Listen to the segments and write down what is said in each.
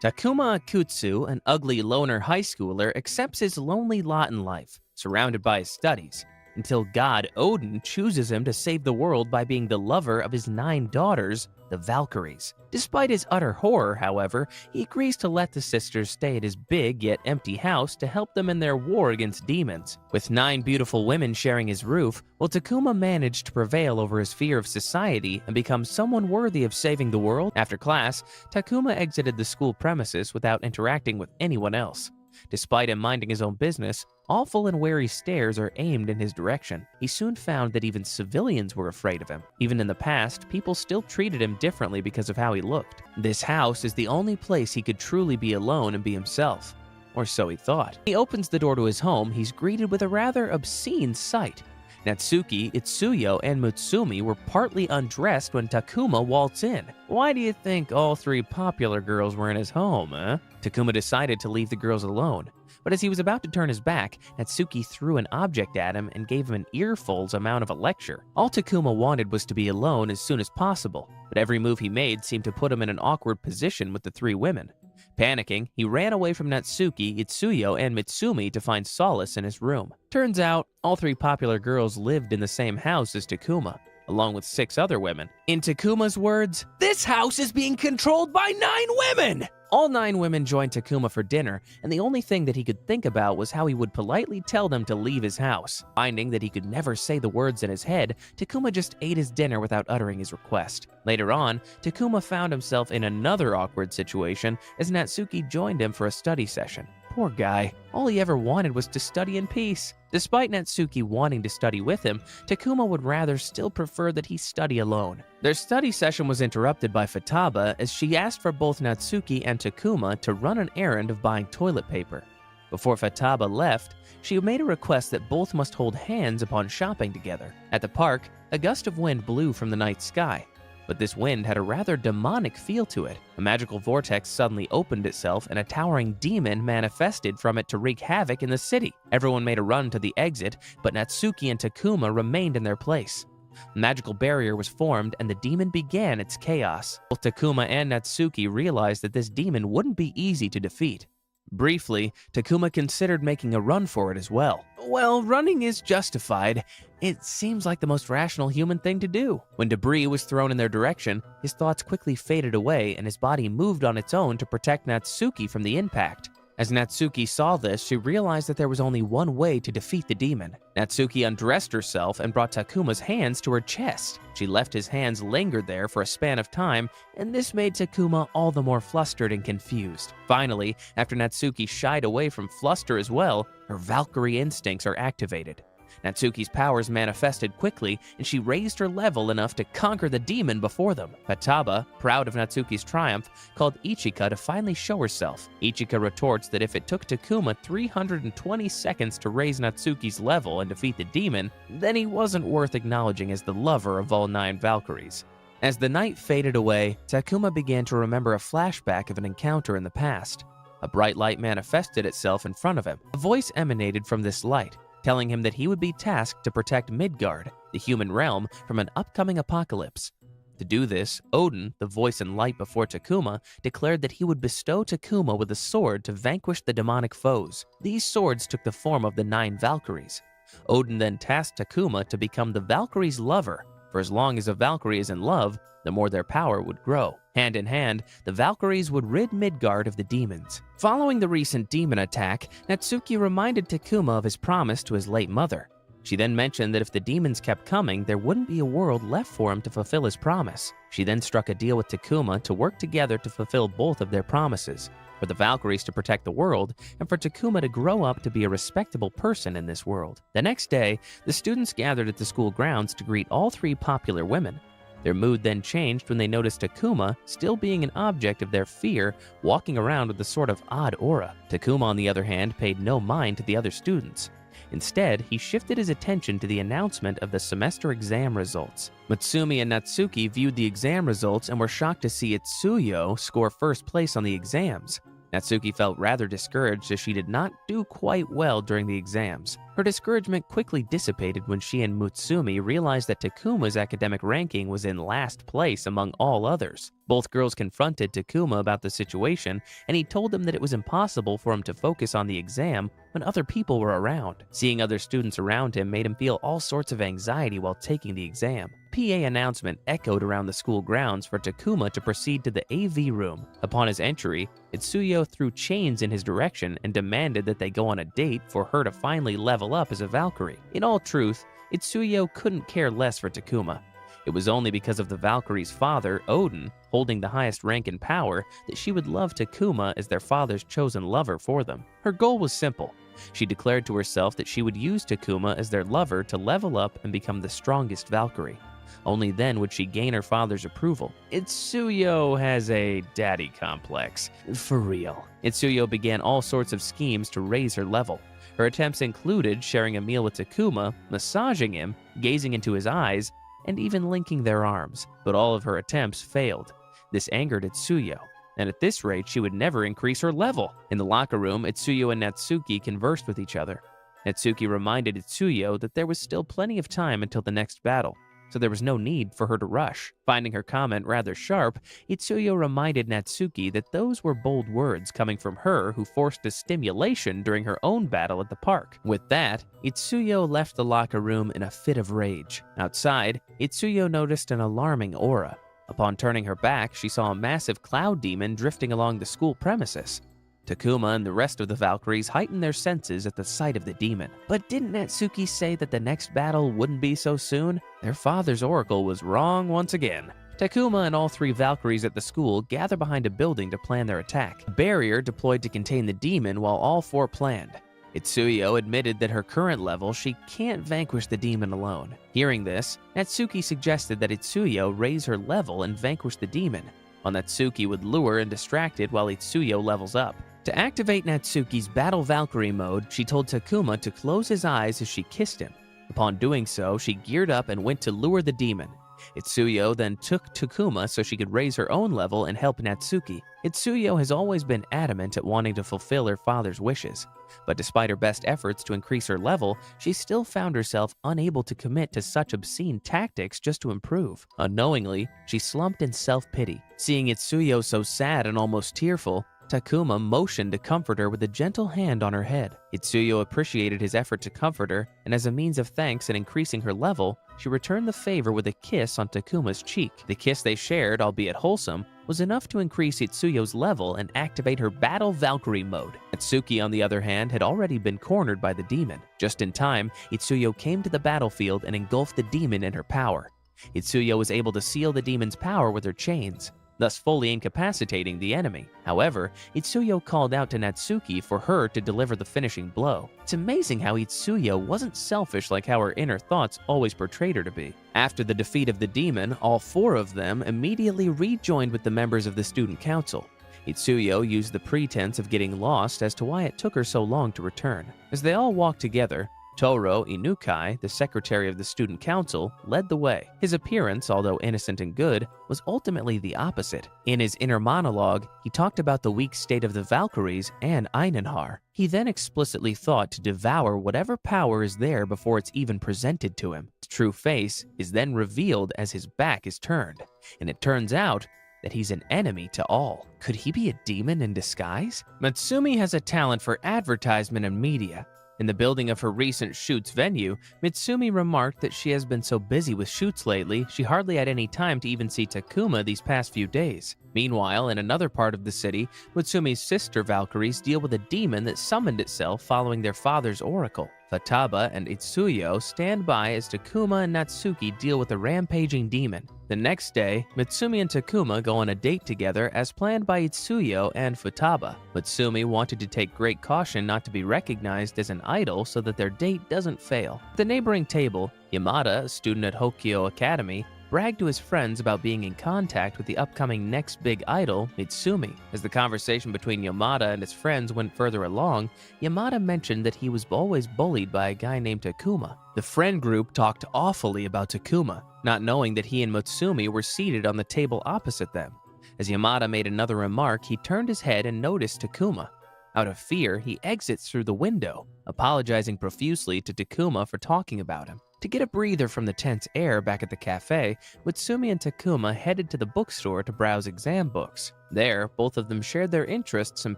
Takuma Akutsu, an ugly loner high schooler, accepts his lonely lot in life, surrounded by his studies, until god Odin chooses him to save the world by being the lover of his 9 daughters, the Valkyries. Despite his utter horror, however, he agrees to let the sisters stay at his big yet empty house to help them in their war against demons. With 9 beautiful women sharing his roof, will Takuma manage to prevail over his fear of society and become someone worthy of saving the world? After class, Takuma exited the school premises without interacting with anyone else. Despite him minding his own business, awful and wary stares are aimed in his direction. He soon found that even civilians were afraid of him. Even in the past, people still treated him differently because of how he looked. This house is the only place he could truly be alone and be himself. Or so he thought. He opens the door to his home, he's greeted with a rather obscene sight. Natsuki, Itsuyo, and Mutsumi were partly undressed when Takuma waltzed in. Why do you think all 3 popular girls were in his home, eh? Takuma decided to leave the girls alone, but as he was about to turn his back, Natsuki threw an object at him and gave him an earful's amount of a lecture. All Takuma wanted was to be alone as soon as possible, but every move he made seemed to put him in an awkward position with the 3 women. Panicking, he ran away from Natsuki, Itsuyo, and Mutsumi to find solace in his room. Turns out, all 3 popular girls lived in the same house as Takuma, along with 6 other women. In Takuma's words, "This house is being controlled by 9 women!" All 9 women joined Takuma for dinner, and the only thing that he could think about was how he would politely tell them to leave his house. Finding that he could never say the words in his head, Takuma just ate his dinner without uttering his request. Later on, Takuma found himself in another awkward situation as Natsuki joined him for a study session. Poor guy. All he ever wanted was to study in peace. Despite Natsuki wanting to study with him, Takuma would rather still prefer that he study alone. Their study session was interrupted by Futaba as she asked for both Natsuki and Takuma to run an errand of buying toilet paper. Before Futaba left, she made a request that both must hold hands upon shopping together. At the park, a gust of wind blew from the night sky. But this wind had a rather demonic feel to it. A magical vortex suddenly opened itself and a towering demon manifested from it to wreak havoc in the city. Everyone made a run to the exit, but Natsuki and Takuma remained in their place. A magical barrier was formed and the demon began its chaos. Both Takuma and Natsuki realized that this demon wouldn't be easy to defeat. Briefly, Takuma considered making a run for it as well. Well, running is justified. It seems like the most rational human thing to do. When debris was thrown in their direction, his thoughts quickly faded away and his body moved on its own to protect Natsuki from the impact. As Natsuki saw this, she realized that there was only one way to defeat the demon. Natsuki undressed herself and brought Takuma's hands to her chest. She left his hands linger there for a span of time, and this made Takuma all the more flustered and confused. Finally, after Natsuki shied away from fluster as well, her Valkyrie instincts are activated. Natsuki's powers manifested quickly, and she raised her level enough to conquer the demon before them. Futaba, proud of Natsuki's triumph, called Ichika to finally show herself. Ichika retorts that if it took Takuma 320 seconds to raise Natsuki's level and defeat the demon, then he wasn't worth acknowledging as the lover of all 9 Valkyries. As the night faded away, Takuma began to remember a flashback of an encounter in the past. A bright light manifested itself in front of him. A voice emanated from this light, telling him that he would be tasked to protect Midgard, the human realm, from an upcoming apocalypse. To do this, Odin, the voice and light before Takuma, declared that he would bestow Takuma with a sword to vanquish the demonic foes. These swords took the form of the 9 Valkyries. Odin then tasked Takuma to become the Valkyries' lover. For as long as a Valkyrie is in love, the more their power would grow. Hand in hand, the Valkyries would rid Midgard of the demons. Following the recent demon attack, Natsuki reminded Takuma of his promise to his late mother. She then mentioned that if the demons kept coming, there wouldn't be a world left for him to fulfill his promise. She then struck a deal with Takuma to work together to fulfill both of their promises, for the Valkyries to protect the world, and for Takuma to grow up to be a respectable person in this world. The next day, the students gathered at the school grounds to greet all 3 popular women. Their mood then changed when they noticed Takuma, still being an object of their fear, walking around with a sort of odd aura. Takuma, on the other hand, paid no mind to the other students. Instead, he shifted his attention to the announcement of the semester exam results. Mutsumi and Natsuki viewed the exam results and were shocked to see Itsuyo score first place on the exams. Natsuki felt rather discouraged as she did not do quite well during the exams. Her discouragement quickly dissipated when she and Mutsumi realized that Takuma's academic ranking was in last place among all others. Both girls confronted Takuma about the situation, and he told them that it was impossible for him to focus on the exam when other people were around. Seeing other students around him made him feel all sorts of anxiety while taking the exam. PA announcement echoed around the school grounds for Takuma to proceed to the AV room. Upon his entry, Itsuyo threw chains in his direction and demanded that they go on a date for her to finally level up as a Valkyrie. In all truth, Itsuyo couldn't care less for Takuma. It was only because of the Valkyrie's father, Odin, holding the highest rank and power, that she would love Takuma as their father's chosen lover for them. Her goal was simple. She declared to herself that she would use Takuma as their lover to level up and become the strongest Valkyrie. Only then would she gain her father's approval. Itsuyo has a daddy complex. For real. Itsuyo began all sorts of schemes to raise her level. Her attempts included sharing a meal with Takuma, massaging him, gazing into his eyes, and even linking their arms, but all of her attempts failed. This angered Itsuyo, and at this rate she would never increase her level. In the locker room, Itsuyo and Natsuki conversed with each other. Natsuki reminded Itsuyo that there was still plenty of time until the next battle, so there was no need for her to rush. Finding her comment rather sharp, Itsuyo reminded Natsuki that those were bold words coming from her who forced a stimulation during her own battle at the park. With that, Itsuyo left the locker room in a fit of rage. Outside, Itsuyo noticed an alarming aura. Upon turning her back, she saw a massive cloud demon drifting along the school premises. Takuma and the rest of the Valkyries heightened their senses at the sight of the demon. But didn't Natsuki say that the next battle wouldn't be so soon? Their father's oracle was wrong once again. Takuma and all three Valkyries at the school gather behind a building to plan their attack. A barrier deployed to contain the demon while all four planned. Itsuyo admitted that her current level, she can't vanquish the demon alone. Hearing this, Natsuki suggested that Itsuyo raise her level and vanquish the demon, while Natsuki would lure and distract it while Itsuyo levels up. To activate Natsuki's Battle Valkyrie mode, she told Takuma to close his eyes as she kissed him. Upon doing so, she geared up and went to lure the demon. Itsuyo then took Takuma so she could raise her own level and help Natsuki. Itsuyo has always been adamant at wanting to fulfill her father's wishes, but despite her best efforts to increase her level, she still found herself unable to commit to such obscene tactics just to improve. Unknowingly, she slumped in self-pity. Seeing Itsuyo so sad and almost tearful, Takuma motioned to comfort her with a gentle hand on her head. Itsuyo appreciated his effort to comfort her, and as a means of thanks in increasing her level, she returned the favor with a kiss on Takuma's cheek. The kiss they shared, albeit wholesome, was enough to increase Itsuyo's level and activate her Battle Valkyrie mode. Natsuki, on the other hand, had already been cornered by the demon. Just in time, Itsuyo came to the battlefield and engulfed the demon in her power. Itsuyo was able to seal the demon's power with her chains, thus fully incapacitating the enemy. However, Itsuyo called out to Natsuki for her to deliver the finishing blow. It's amazing how Itsuyo wasn't selfish like how her inner thoughts always portrayed her to be. After the defeat of the demon, all four of them immediately rejoined with the members of the student council. Itsuyo used the pretense of getting lost as to why it took her so long to return. As they all walked together, Toro Inukai, the secretary of the student council, led the way. His appearance, although innocent and good, was ultimately the opposite. In his inner monologue, he talked about the weak state of the Valkyries and Einenhar. He then explicitly thought to devour whatever power is there before it's even presented to him. His true face is then revealed as his back is turned, and it turns out that he's an enemy to all. Could he be a demon in disguise? Matsumi has a talent for advertisement and media. In the building of her recent shoots venue, Mitsumi remarked that she has been so busy with shoots lately, she hardly had any time to even see Takuma these past few days. Meanwhile, in another part of the city, Mitsumi's sister Valkyries deal with a demon that summoned itself following their father's oracle. Futaba and Itsuyo stand by as Takuma and Natsuki deal with a rampaging demon. The next day, Mitsumi and Takuma go on a date together as planned by Itsuyo and Futaba. Mitsumi wanted to take great caution not to be recognized as an idol so that their date doesn't fail. At the neighboring table, Yamada, a student at Hokkyo Academy, bragged to his friends about being in contact with the upcoming next big idol, Mitsumi. As the conversation between Yamada and his friends went further along, Yamada mentioned that he was always bullied by a guy named Takuma. The friend group talked awfully about Takuma, not knowing that he and Mitsumi were seated on the table opposite them. As Yamada made another remark, he turned his head and noticed Takuma. Out of fear, he exits through the window, apologizing profusely to Takuma for talking about him. To get a breather from the tense air back at the cafe, Mitsumi and Takuma headed to the bookstore to browse exam books. There, both of them shared their interests and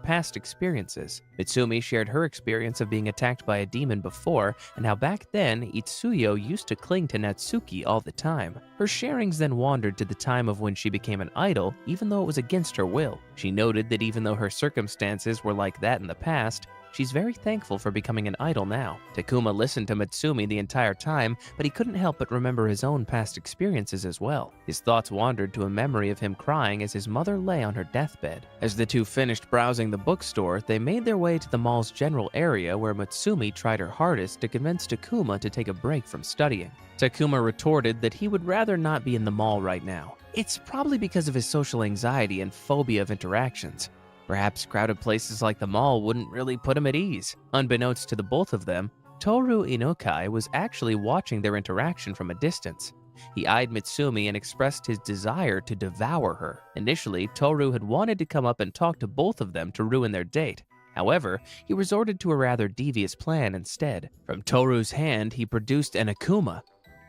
past experiences. Mitsumi shared her experience of being attacked by a demon before, and how back then, Itsuyo used to cling to Natsuki all the time. Her sharings then wandered to the time of when she became an idol, even though it was against her will. She noted that even though her circumstances were like that in the past, she's very thankful for becoming an idol now. Takuma listened to Mitsumi the entire time, but he couldn't help but remember his own past experiences as well. His thoughts wandered to a memory of him crying as his mother lay on her deathbed. As the two finished browsing the bookstore, they made their way to the mall's general area where Mitsumi tried her hardest to convince Takuma to take a break from studying. Takuma retorted that he would rather not be in the mall right now. It's probably because of his social anxiety and phobia of interactions. Perhaps crowded places like the mall wouldn't really put him at ease. Unbeknownst to the both of them, Toru Inokai was actually watching their interaction from a distance. He eyed Mitsumi and expressed his desire to devour her. Initially, Toru had wanted to come up and talk to both of them to ruin their date. However, he resorted to a rather devious plan instead. From Toru's hand, he produced an Akuma,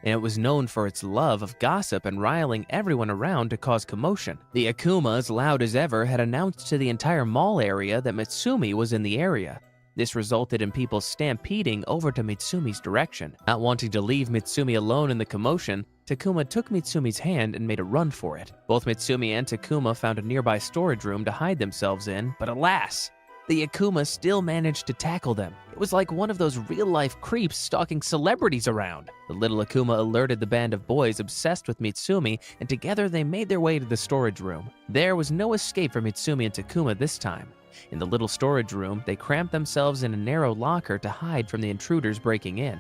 and it was known for its love of gossip and riling everyone around to cause commotion. The Akuma, as loud as ever, had announced to the entire mall area that Mitsumi was in the area. This resulted in people stampeding over to Mitsumi's direction. Not wanting to leave Mitsumi alone in the commotion, Takuma took Mitsumi's hand and made a run for it. Both Mitsumi and Takuma found a nearby storage room to hide themselves in, but alas! The Akuma still managed to tackle them. It was like one of those real-life creeps stalking celebrities around. The little Akuma alerted the band of boys obsessed with Mitsumi, and together they made their way to the storage room. There was no escape for Mitsumi and Takuma this time. In the little storage room, they cramped themselves in a narrow locker to hide from the intruders breaking in.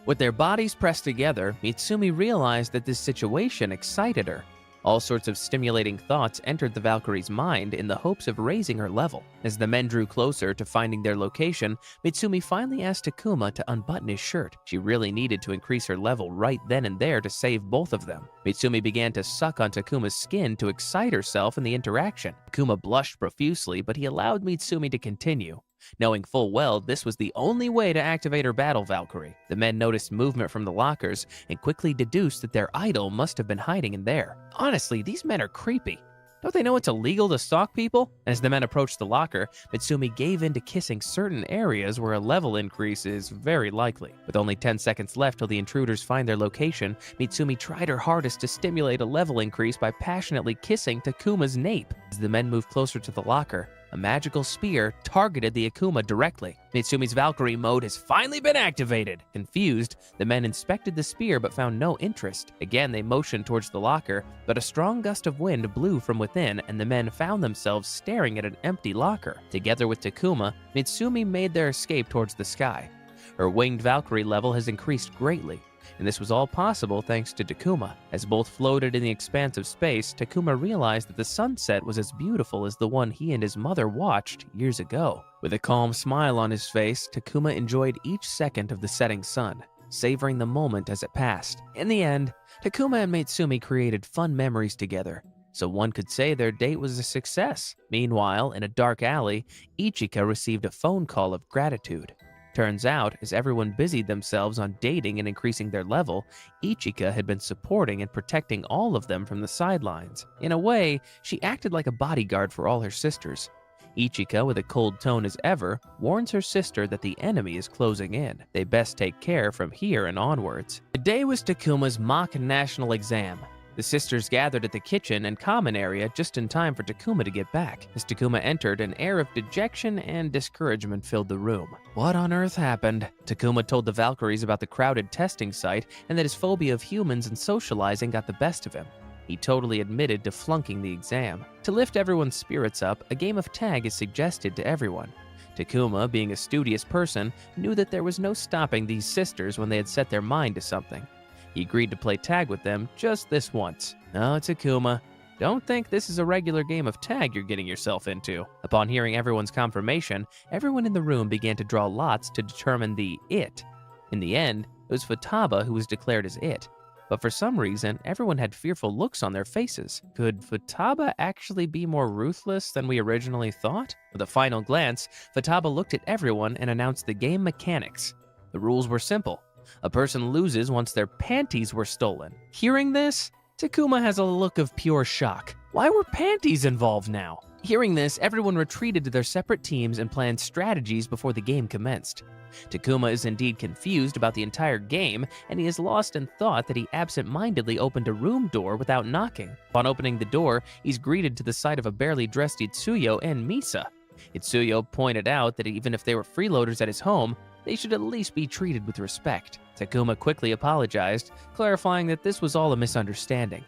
With their bodies pressed together, Mitsumi realized that this situation excited her. All sorts of stimulating thoughts entered the Valkyrie's mind in the hopes of raising her level. As the men drew closer to finding their location, Mitsumi finally asked Takuma to unbutton his shirt. She really needed to increase her level right then and there to save both of them. Mitsumi began to suck on Takuma's skin to excite herself in the interaction. Takuma blushed profusely, but he allowed Mitsumi to continue, knowing full well this was the only way to activate her battle Valkyrie. The men noticed movement from the lockers and quickly deduced that their idol must have been hiding in there. Honestly, these men are creepy. Don't they know it's illegal to stalk people? As the men approached the locker, Mitsumi gave in to kissing certain areas where a level increase is very likely. With only 10 seconds left till the intruders find their location, Mitsumi tried her hardest to stimulate a level increase by passionately kissing Takuma's nape. As the men moved closer to the locker, a magical spear targeted the Akuma directly. Mitsumi's Valkyrie mode has finally been activated. Confused, the men inspected the spear but found no interest. Again, they motioned towards the locker, but a strong gust of wind blew from within and the men found themselves staring at an empty locker. Together with Takuma, Mitsumi made their escape towards the sky. Her winged Valkyrie level has increased greatly, and this was all possible thanks to Takuma. As both floated in the expanse of space, Takuma realized that the sunset was as beautiful as the one he and his mother watched years ago. With a calm smile on his face, Takuma enjoyed each second of the setting sun, savoring the moment as it passed. In the end, Takuma and Mitsumi created fun memories together, so one could say their date was a success. Meanwhile, in a dark alley, Ichika received a phone call of gratitude. Turns out, as everyone busied themselves on dating and increasing their level, Ichika had been supporting and protecting all of them from the sidelines. In a way, she acted like a bodyguard for all her sisters. Ichika, with a cold tone as ever, warns her sister that the enemy is closing in. They best take care from here and onwards. Today was Takuma's mock national exam. The sisters gathered at the kitchen and common area just in time for Takuma to get back. As Takuma entered, an air of dejection and discouragement filled the room. What on earth happened? Takuma told the Valkyries about the crowded testing site and that his phobia of humans and socializing got the best of him. He totally admitted to flunking the exam. To lift everyone's spirits up, a game of tag is suggested to everyone. Takuma, being a studious person, knew that there was no stopping these sisters when they had set their mind to something. He agreed to play tag with them just this once. No, Takuma, don't think this is a regular game of tag you're getting yourself into. Upon hearing everyone's confirmation, everyone in the room began to draw lots to determine the it. In the end, it was Futaba who was declared as it. but for some reason, everyone had fearful looks on their faces. Could Futaba actually be more ruthless than we originally thought? With a final glance, Futaba looked at everyone and announced the game mechanics. The rules were simple. A person loses once their panties were stolen. Hearing this, Takuma has a look of pure shock. Why were panties involved now? Hearing this, everyone retreated to their separate teams and planned strategies before the game commenced. Takuma is indeed confused about the entire game, and he is lost in thought that he absent-mindedly opened a room door without knocking. Upon opening the door, he's greeted to the sight of a barely dressed Itsuyo and Misa. Itsuyo pointed out that even if they were freeloaders at his home, they should at least be treated with respect. Takuma quickly apologized, clarifying that this was all a misunderstanding.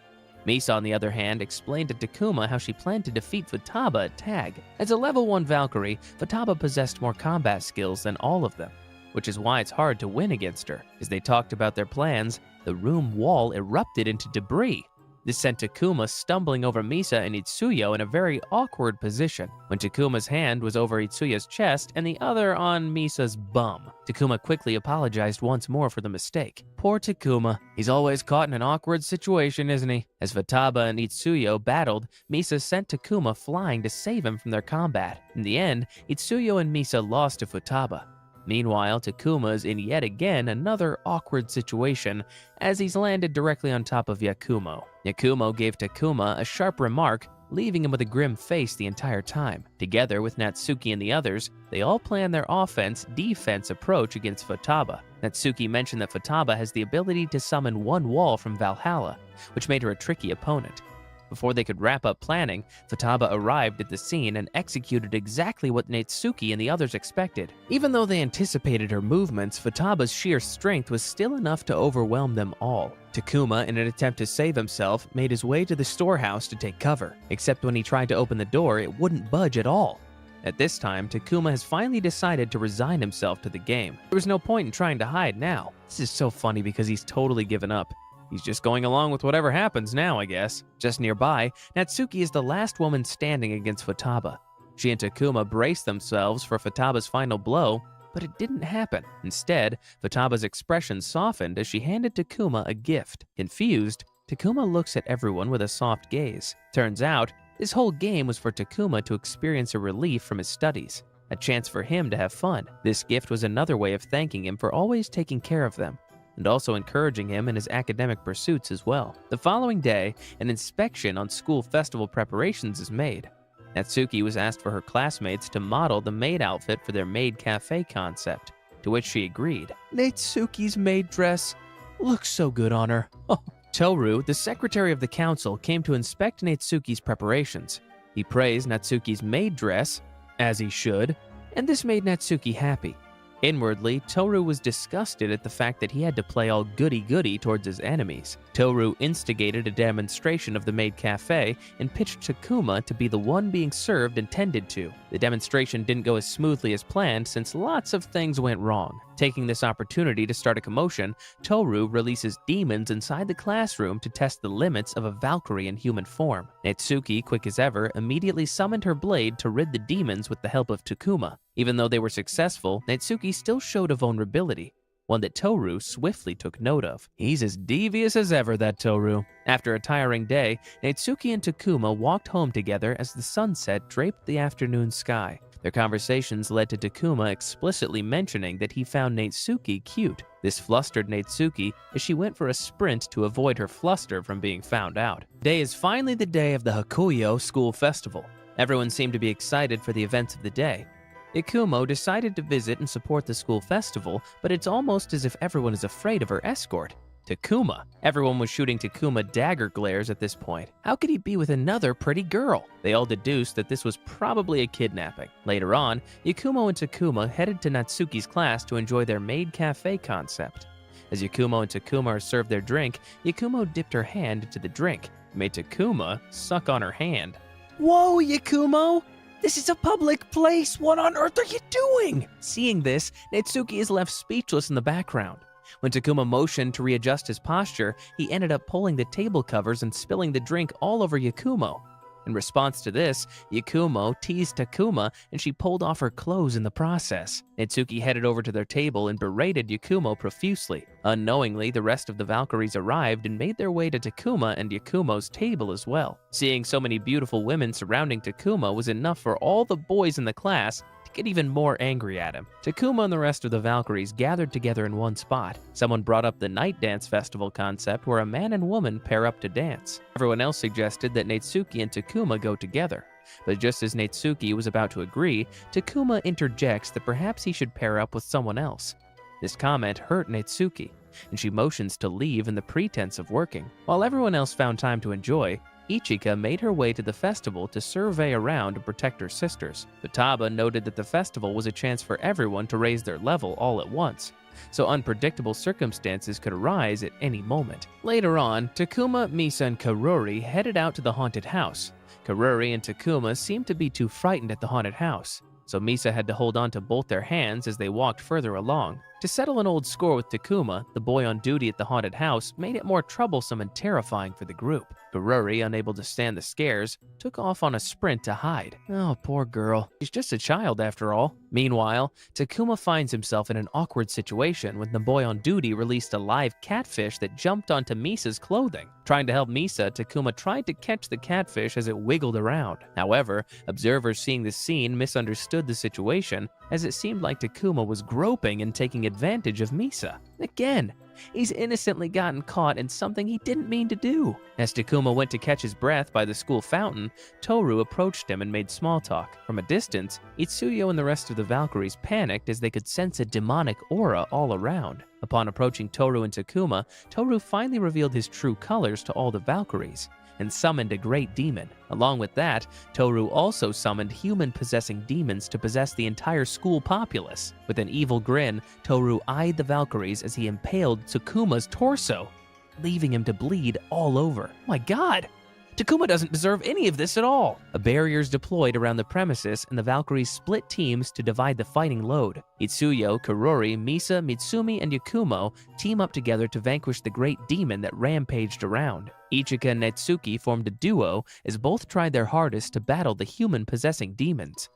Misa, on the other hand, explained to Takuma how she planned to defeat Futaba at tag. As a level 1 Valkyrie, Futaba possessed more combat skills than all of them, which is why it's hard to win against her. As they talked about their plans, the room wall erupted into debris. This sent Takuma stumbling over Misa and Itsuyo in a very awkward position, when Takuma's hand was over Itsuyo's chest and the other on Misa's bum. Takuma quickly apologized once more for the mistake. Poor Takuma. He's always caught in an awkward situation, isn't he? As Futaba and Itsuyo battled, Misa sent Takuma flying to save him from their combat. In the end, Itsuyo and Misa lost to Futaba. Meanwhile, Takuma is in yet again another awkward situation as he's landed directly on top of Yakumo. Yakumo gave Takuma a sharp remark, leaving him with a grim face the entire time. Together with Natsuki and the others, they all plan their offense-defense approach against Futaba. Natsuki mentioned that Futaba has the ability to summon one wall from Valhalla, which made her a tricky opponent. Before they could wrap up planning, Futaba arrived at the scene and executed exactly what Natsuki and the others expected. Even though they anticipated her movements, Futaba's sheer strength was still enough to overwhelm them all. Takuma, in an attempt to save himself, made his way to the storehouse to take cover, except when he tried to open the door, it wouldn't budge at all. At this time, Takuma has finally decided to resign himself to the game. There was no point in trying to hide now. This is so funny because he's totally given up. He's just going along with whatever happens now, I guess. Just nearby, Natsuki is the last woman standing against Futaba. She and Takuma brace themselves for Futaba's final blow, but it didn't happen. Instead, Futaba's expression softened as she handed Takuma a gift. Confused, Takuma looks at everyone with a soft gaze. Turns out, this whole game was for Takuma to experience a relief from his studies, a chance for him to have fun. This gift was another way of thanking him for always taking care of them, and also encouraging him in his academic pursuits as well. The following day, an inspection on school festival preparations is made. Natsuki was asked for her classmates to model the maid outfit for their maid cafe concept, to which she agreed. Natsuki's maid dress looks so good on her. Oh. Toru, the secretary of the council, came to inspect Natsuki's preparations. He praised Natsuki's maid dress, as he should, and this made Natsuki happy. Inwardly, Toru was disgusted at the fact that he had to play all goody-goody towards his enemies. Toru instigated a demonstration of the maid cafe and pitched Takuma to be the one being served and tended to. The demonstration didn't go as smoothly as planned since lots of things went wrong. Taking this opportunity to start a commotion, Toru releases demons inside the classroom to test the limits of a Valkyrie in human form. Natsuki, quick as ever, immediately summoned her blade to rid the demons with the help of Takuma. Even though they were successful, Natsuki still showed a vulnerability, one that Toru swiftly took note of. He's as devious as ever, that Toru. After a tiring day, Natsuki and Takuma walked home together as the sunset draped the afternoon sky. Their conversations led to Takuma explicitly mentioning that he found Natsuki cute. This flustered Natsuki as she went for a sprint to avoid her fluster from being found out. Today is finally the day of the Hakuyo School Festival. Everyone seemed to be excited for the events of the day. Ikumo decided to visit and support the school festival, but it's almost as if everyone is afraid of her escort, Takuma. Everyone was shooting Takuma dagger glares at this point. How could he be with another pretty girl? They all deduced that this was probably a kidnapping. Later on, Yakumo and Takuma headed to Natsuki's class to enjoy their maid cafe concept. As Yakumo and Takuma are served their drink, Yakumo dipped her hand into the drink, and made Takuma suck on her hand. Whoa, Yakumo! This is a public place! What on earth are you doing? Seeing this, Natsuki is left speechless in the background. When Takuma motioned to readjust his posture, he ended up pulling the table covers and spilling the drink all over Yakumo. In response to this, Yakumo teased Takuma and she pulled off her clothes in the process. Natsuki headed over to their table and berated Yakumo profusely. Unknowingly, the rest of the Valkyries arrived and made their way to Takuma and Yakumo's table as well. Seeing so many beautiful women surrounding Takuma was enough for all the boys in the class to get even more angry at him. Takuma and the rest of the Valkyries gathered together in one spot. Someone brought up the night dance festival concept where a man and woman pair up to dance. Everyone else suggested that Natsuki and Takuma go together. But just as Natsuki was about to agree, Takuma interjects that perhaps he should pair up with someone else. This comment hurt Natsuki, and she motions to leave in the pretense of working. While everyone else found time to enjoy, Ichika made her way to the festival to survey around and protect her sisters. Futaba noted that the festival was a chance for everyone to raise their level all at once, so unpredictable circumstances could arise at any moment. Later on, Takuma, Misa, and Karuri headed out to the haunted house. Karuri and Takuma seemed to be too frightened at the haunted house, so Misa had to hold on to both their hands as they walked further along. To settle an old score with Takuma, the boy on duty at the haunted house made it more troublesome and terrifying for the group. Karuri, unable to stand the scares, took off on a sprint to hide. Oh, poor girl. She's just a child after all. Meanwhile, Takuma finds himself in an awkward situation when the boy on duty released a live catfish that jumped onto Misa's clothing. Trying to help Misa, Takuma tried to catch the catfish as it wiggled around. However, observers seeing the scene misunderstood the situation, as it seemed like Takuma was groping and taking advantage of Misa. Again, he's innocently gotten caught in something he didn't mean to do. As Takuma went to catch his breath by the school fountain, Toru approached him and made small talk. From a distance, Itsuyo and the rest of the Valkyries panicked as they could sense a demonic aura all around. Upon approaching Toru and Takuma, Toru finally revealed his true colors to all the Valkyries and summoned a great demon. Along with that, Toru also summoned human-possessing demons to possess the entire school populace. With an evil grin, Toru eyed the Valkyries as he impaled Takuma's torso, leaving him to bleed all over. My god! Takuma doesn't deserve any of this at all. A barrier is deployed around the premises, and the Valkyries split teams to divide the fighting load. Itsuyo, Karuri, Misa, Mitsumi, and Yakumo team up together to vanquish the great demon that rampaged around. Ichika and Natsuki formed a duo as both tried their hardest to battle the human-possessing demons.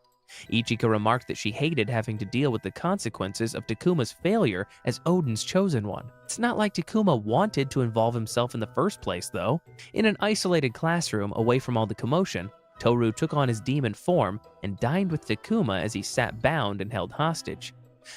Ichika remarked that she hated having to deal with the consequences of Takuma's failure as Odin's chosen one. It's not like Takuma wanted to involve himself in the first place, though. In an isolated classroom away from all the commotion, Toru took on his demon form and dined with Takuma as he sat bound and held hostage.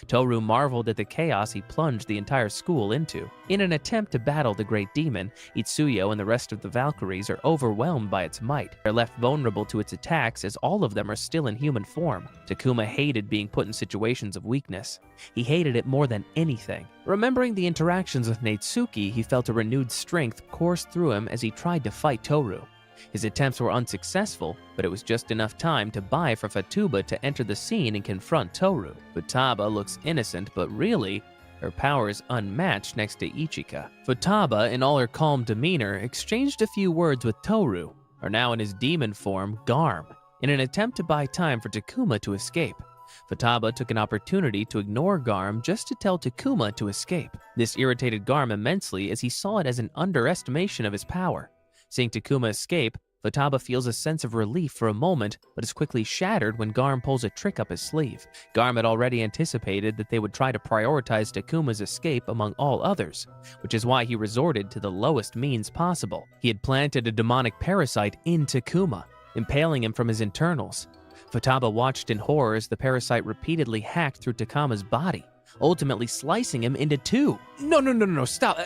Toru marveled at the chaos he plunged the entire school into. In an attempt to battle the great demon, Itsuyo and the rest of the Valkyries are overwhelmed by its might. They're left vulnerable to its attacks as all of them are still in human form. Takuma hated being put in situations of weakness. He hated it more than anything. Remembering the interactions with Natsuki, he felt a renewed strength course through him as he tried to fight Toru. His attempts were unsuccessful, but it was just enough time to buy for Futaba to enter the scene and confront Toru. Futaba looks innocent, but really, her power is unmatched next to Ichika. Futaba, in all her calm demeanor, exchanged a few words with Toru, or now in his demon form, Garm, in an attempt to buy time for Takuma to escape. Futaba took an opportunity to ignore Garm just to tell Takuma to escape. This irritated Garm immensely as he saw it as an underestimation of his power. Seeing Takuma escape, Futaba feels a sense of relief for a moment, but is quickly shattered when Garm pulls a trick up his sleeve. Garm had already anticipated that they would try to prioritize Takuma's escape among all others, which is why he resorted to the lowest means possible. He had planted a demonic parasite in Takuma, impaling him from his internals. Futaba watched in horror as the parasite repeatedly hacked through Takuma's body, ultimately slicing him into two. No, stop.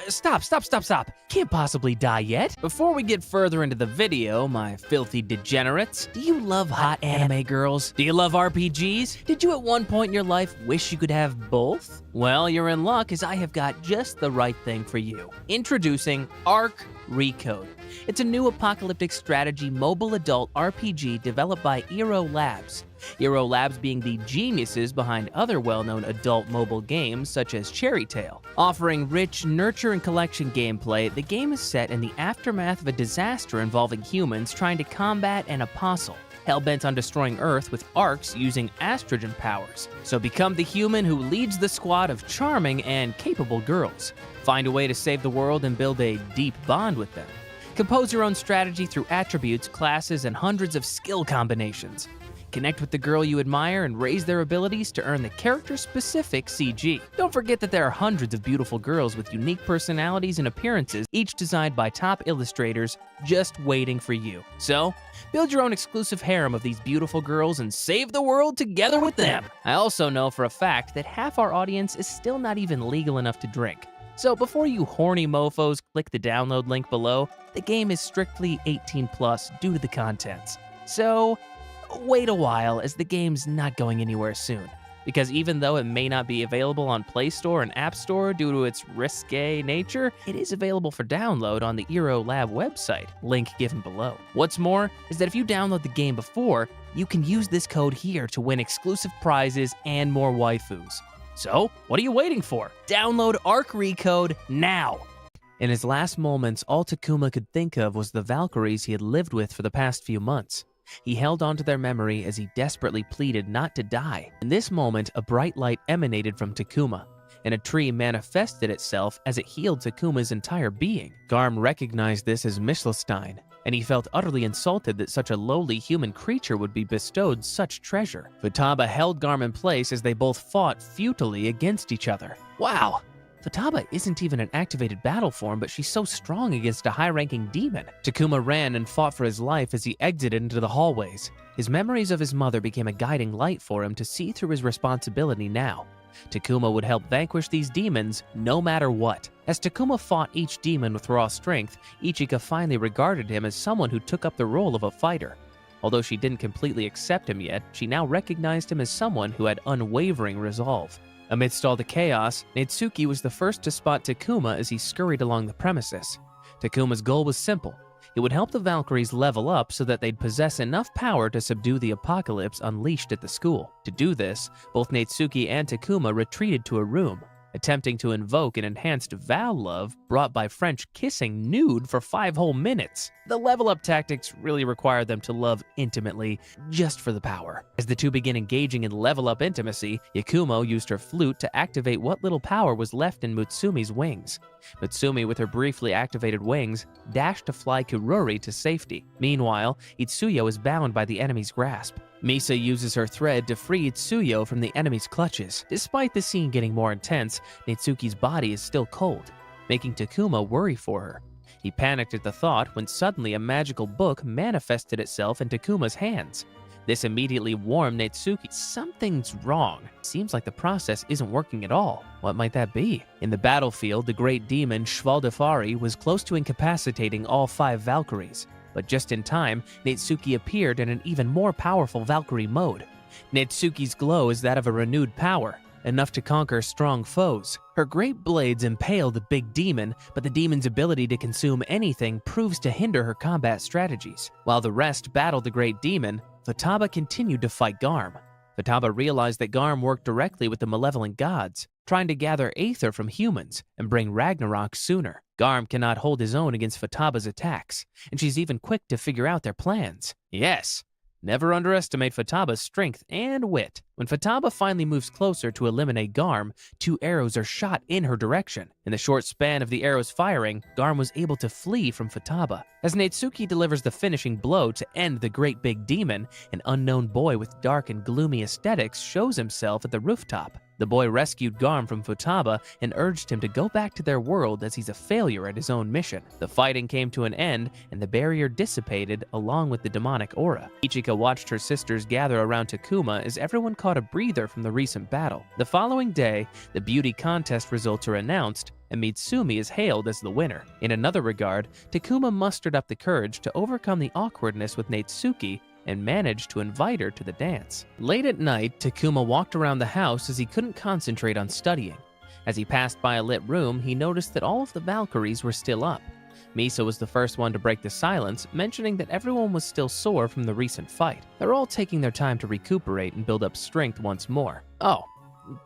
Can't possibly die yet. Before we get further into the video, my filthy degenerates, do you love hot anime girls? Do you love RPGs? Did you at one point in your life wish you could have both? Well, you're in luck as I have got just the right thing for you. Introducing Arc Recode. It's a new apocalyptic strategy mobile adult RPG developed by Eero Labs. Eero Labs being the geniuses behind other well-known adult mobile games such as Cherry Tail. Offering rich nurture and collection gameplay, the game is set in the aftermath of a disaster involving humans trying to combat an apostle, hell-bent on destroying Earth with arcs using astrogen powers. So become the human who leads the squad of charming and capable girls. Find a way to save the world and build a deep bond with them. Compose your own strategy through attributes, classes, and hundreds of skill combinations. Connect with the girl you admire and raise their abilities to earn the character-specific CG. Don't forget that there are hundreds of beautiful girls with unique personalities and appearances, each designed by top illustrators, just waiting for you. So, build your own exclusive harem of these beautiful girls and save the world together with them. I also know for a fact that half our audience is still not even legal enough to drink. So before you horny mofos click the download link below, the game is strictly 18+ due to the contents. So, wait a while, as the game's not going anywhere soon. Because even though it may not be available on Play Store and App Store due to its risque nature, it is available for download on the Eero Lab website, link given below. What's more is that if you download the game before, you can use this code here to win exclusive prizes and more waifus. So, what are you waiting for? Download Arc Recode now! In his last moments, all Takuma could think of was the Valkyries he had lived with for the past few months. He held on to their memory as he desperately pleaded not to die. In this moment, a bright light emanated from Takuma, and a tree manifested itself as it healed Takuma's entire being. Garm recognized this as Michelstein, and he felt utterly insulted that such a lowly human creature would be bestowed such treasure. Futaba held Garm in place as they both fought futilely against each other. Wow! Futaba isn't even an activated battle form, but she's so strong against a high-ranking demon. Takuma ran and fought for his life as he exited into the hallways. His memories of his mother became a guiding light for him to see through his responsibility now. Takuma would help vanquish these demons no matter what. As Takuma fought each demon with raw strength, Ichika finally regarded him as someone who took up the role of a fighter. Although she didn't completely accept him yet, she now recognized him as someone who had unwavering resolve. Amidst all the chaos, Natsuki was the first to spot Takuma as he scurried along the premises. Takuma's goal was simple. It would help the Valkyries level up so that they'd possess enough power to subdue the apocalypse unleashed at the school. To do this, both Natsuki and Takuma retreated to a room, attempting to invoke an enhanced Val love brought by French kissing nude for 5 whole minutes. The level-up tactics really require them to love intimately, just for the power. As the two begin engaging in level-up intimacy, Yakumo used her flute to activate what little power was left in Mutsumi's wings. Mutsumi, with her briefly activated wings, dashed to fly Kurori to safety. Meanwhile, Itsuyo is bound by the enemy's grasp. Misa uses her thread to free Itsuyo from the enemy's clutches. Despite the scene getting more intense, Natsuki's body is still cold, making Takuma worry for her. He panicked at the thought when suddenly a magical book manifested itself in Takuma's hands. This immediately warned Natsuki. Something's wrong. Seems like the process isn't working at all. What might that be? In the battlefield, the great demon Shvaldafari was close to incapacitating all 5 Valkyries. But just in time, Natsuki appeared in an even more powerful Valkyrie mode. Natsuki's glow is that of a renewed power, enough to conquer strong foes. Her great blades impale the big demon, but the demon's ability to consume anything proves to hinder her combat strategies. While the rest battled the great demon, Futaba continued to fight Garm. Futaba realized that Garm worked directly with the malevolent gods, trying to gather Aether from humans and bring Ragnarok sooner. Garm cannot hold his own against Futaba's attacks, and she's even quick to figure out their plans. Yes, never underestimate Futaba's strength and wit. When Futaba finally moves closer to eliminate Garm, 2 arrows are shot in her direction. In the short span of the arrows firing, Garm was able to flee from Futaba. As Natsuki delivers the finishing blow to end the great big demon, an unknown boy with dark and gloomy aesthetics shows himself at the rooftop. The boy rescued Garm from Futaba and urged him to go back to their world as he's a failure at his own mission. The fighting came to an end and the barrier dissipated along with the demonic aura. Ichika watched her sisters gather around Takuma as everyone caught a breather from the recent battle. The following day, the beauty contest results are announced and Mitsumi is hailed as the winner. In another regard, Takuma mustered up the courage to overcome the awkwardness with Natsuki and managed to invite her to the dance. Late at night, Takuma walked around the house as he couldn't concentrate on studying. As he passed by a lit room, he noticed that all of the Valkyries were still up. Misa was the first one to break the silence, mentioning that everyone was still sore from the recent fight. They're all taking their time to recuperate and build up strength once more. Oh,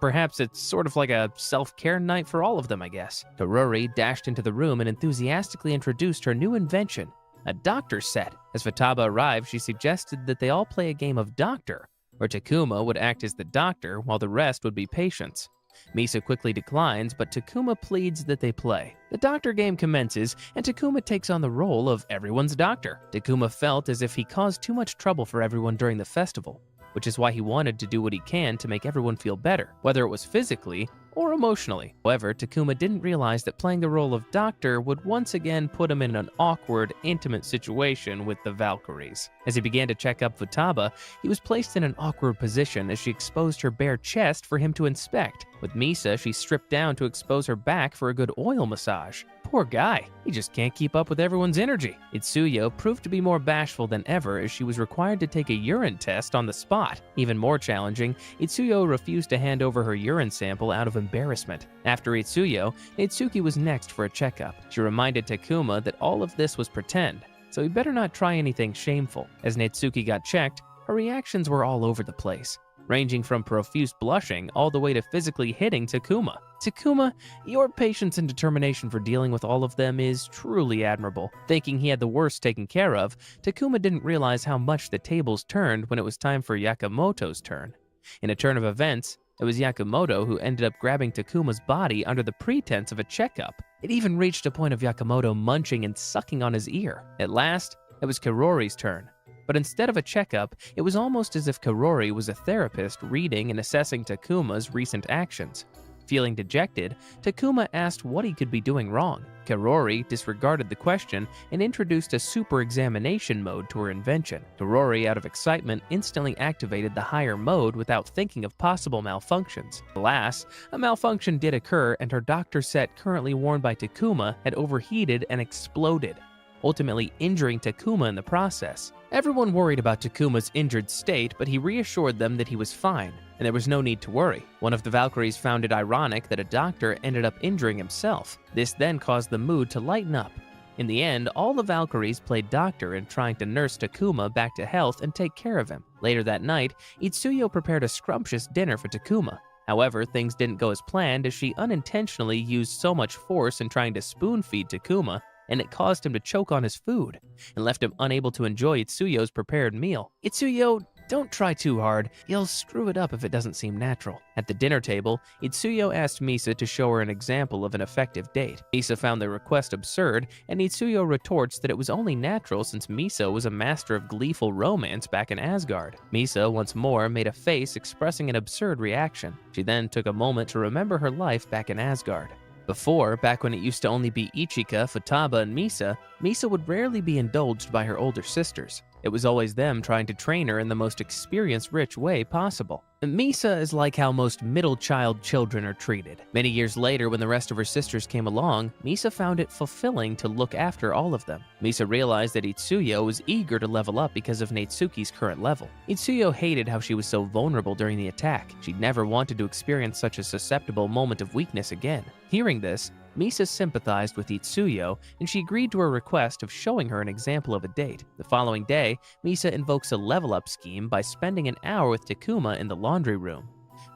perhaps it's sort of like a self-care night for all of them, I guess. Kurori dashed into the room and enthusiastically introduced her new invention, a doctor set. As Futaba arrived, she suggested that they all play a game of doctor, where Takuma would act as the doctor while the rest would be patients. Misa quickly declines, but Takuma pleads that they play. The doctor game commences, and Takuma takes on the role of everyone's doctor. Takuma felt as if he caused too much trouble for everyone during the festival, which is why he wanted to do what he can to make everyone feel better, whether it was physically or emotionally. However, Takuma didn't realize that playing the role of doctor would once again put him in an awkward, intimate situation with the Valkyries. As he began to check up Futaba, he was placed in an awkward position as she exposed her bare chest for him to inspect. With Misa, she stripped down to expose her back for a good oil massage. Poor guy, he just can't keep up with everyone's energy. Itsuyo proved to be more bashful than ever as she was required to take a urine test on the spot. Even more challenging, Itsuyo refused to hand over her urine sample out of embarrassment. After Itsuyo, Natsuki was next for a checkup. She reminded Takuma that all of this was pretend, so he better not try anything shameful. As Natsuki got checked, her reactions were all over the place, ranging from profuse blushing all the way to physically hitting Takuma. Takuma, your patience and determination for dealing with all of them is truly admirable. Thinking he had the worst taken care of, Takuma didn't realize how much the tables turned when it was time for Yakamoto's turn. In a turn of events, it was Yakamoto who ended up grabbing Takuma's body under the pretense of a checkup. It even reached a point of Yakamoto munching and sucking on his ear. At last, it was Karori's turn. But instead of a checkup, it was almost as if Karori was a therapist reading and assessing Takuma's recent actions. Feeling dejected, Takuma asked what he could be doing wrong. Karori disregarded the question and introduced a super examination mode to her invention. Karori, out of excitement, instantly activated the higher mode without thinking of possible malfunctions. Alas, a malfunction did occur, and her doctor set currently worn by Takuma had overheated and exploded, ultimately injuring Takuma in the process. Everyone worried about Takuma's injured state, but he reassured them that he was fine, and there was no need to worry. One of the Valkyries found it ironic that a doctor ended up injuring himself. This then caused the mood to lighten up. In the end, all the Valkyries played doctor in trying to nurse Takuma back to health and take care of him. Later that night, Itsuyo prepared a scrumptious dinner for Takuma. However, things didn't go as planned as she unintentionally used so much force in trying to spoon-feed Takuma, and it caused him to choke on his food and left him unable to enjoy Itsuyo's prepared meal. Itsuyo, don't try too hard. You'll screw it up if it doesn't seem natural. At the dinner table, Itsuyo asked Misa to show her an example of an effective date. Misa found the request absurd, and Itsuyo retorts that it was only natural since Misa was a master of gleeful romance back in Asgard. Misa once more made a face expressing an absurd reaction. She then took a moment to remember her life back in Asgard. Before, back when it used to only be Ichika, Futaba, and Misa, Misa would rarely be indulged by her older sisters. It was always them trying to train her in the most experience-rich way possible. Misa is like how most middle-child children are treated. Many years later, when the rest of her sisters came along, Misa found it fulfilling to look after all of them. Misa realized that Itsuyo was eager to level up because of Natsuki's current level. Itsuyo hated how she was so vulnerable during the attack. She never wanted to experience such a susceptible moment of weakness again. Hearing this, Misa sympathized with Itsuyo, and she agreed to her request of showing her an example of a date. The following day, Misa invokes a level-up scheme by spending an hour with Takuma in the laundry room.